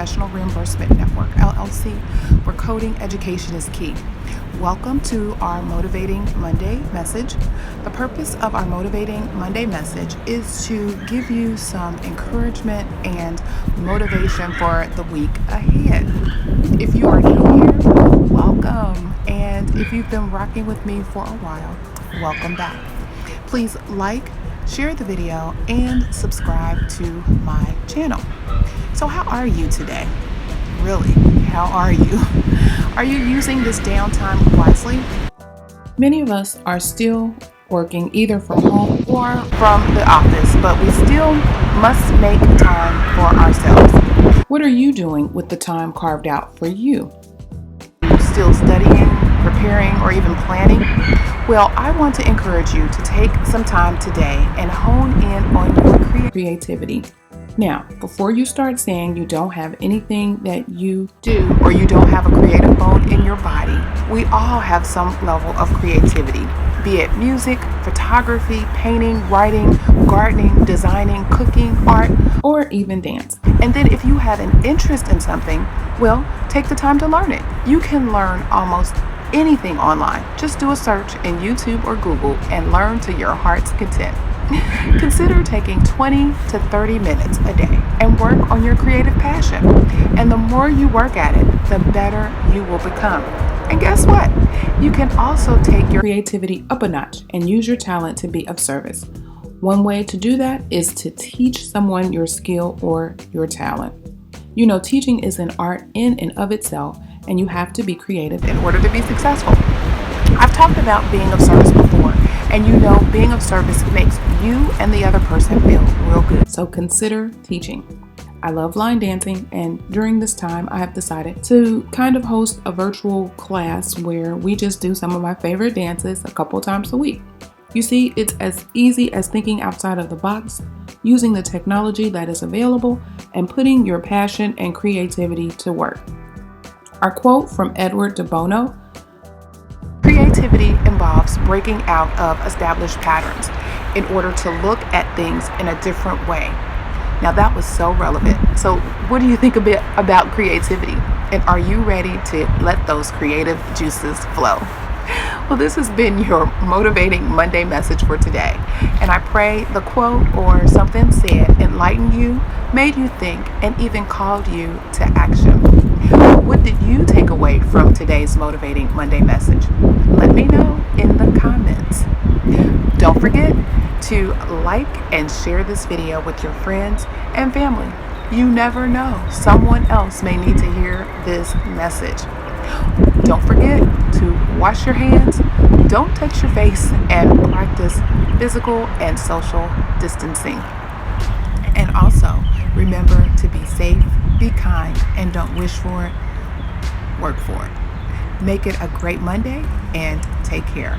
Professional Reimbursement Network, LLC, where coding education is key. Welcome to our Motivating Monday message. The purpose of our Motivating Monday message is to give you some encouragement and motivation for the week ahead. If you are new here, welcome. And if you've been rocking with me for a while, welcome back. Please like, share the video, and subscribe to my channel. So how are you today? Really, how are you? Are you using this downtime wisely? Many of us are still working either from home or from the office, but we still must make time for ourselves. What are you doing with the time carved out for you? Are you still studying, preparing, or even planning? Well, I want to encourage you to take some time today and hone in on your creativity. Now, before you start saying you don't have anything that you do or you don't have a creative bone in your body, we all have some level of creativity, be it music, photography, painting, writing, gardening, designing, cooking, art, or even dance. And then if you have an interest in something, well, take the time to learn it. You can learn almost anything online. Just do a search in YouTube or Google and learn to your heart's content. Consider taking 20 to 30 minutes a day and work on your creative passion. And the more you work at it, the better you will become. And guess what? You can also take your creativity up a notch and use your talent to be of service. One way to do that is to teach someone your skill or your talent. You know, teaching is an art in and of itself, and you have to be creative in order to be successful. I've talked about being of service before, and you know being of service makes you and the other person feel real good. So consider teaching. I love line dancing, and during this time I have decided to kind of host a virtual class where we just do some of my favorite dances a couple times a week. You see, it's as easy as thinking outside of the box, using the technology that is available, and putting your passion and creativity to work. Our quote from Edward de Bono: creativity involves breaking out of established patterns in order to look at things in a different way. Now that was so relevant. So what do you think a bit about creativity? And are you ready to let those creative juices flow? Well, this has been your Motivating Monday message for today. And I pray the quote or something said enlightened you, made you think, and even called you to action. What did you take away from today's Motivating Monday message? Let me know in the comments. Don't forget to like and share this video with your friends and family. You never know, someone else may need to hear this message. Don't forget to wash your hands, don't touch your face, and practice physical and social distancing. And also, remember to be safe, be kind, and don't wish for it, work for it. Make it a great Monday, and take care.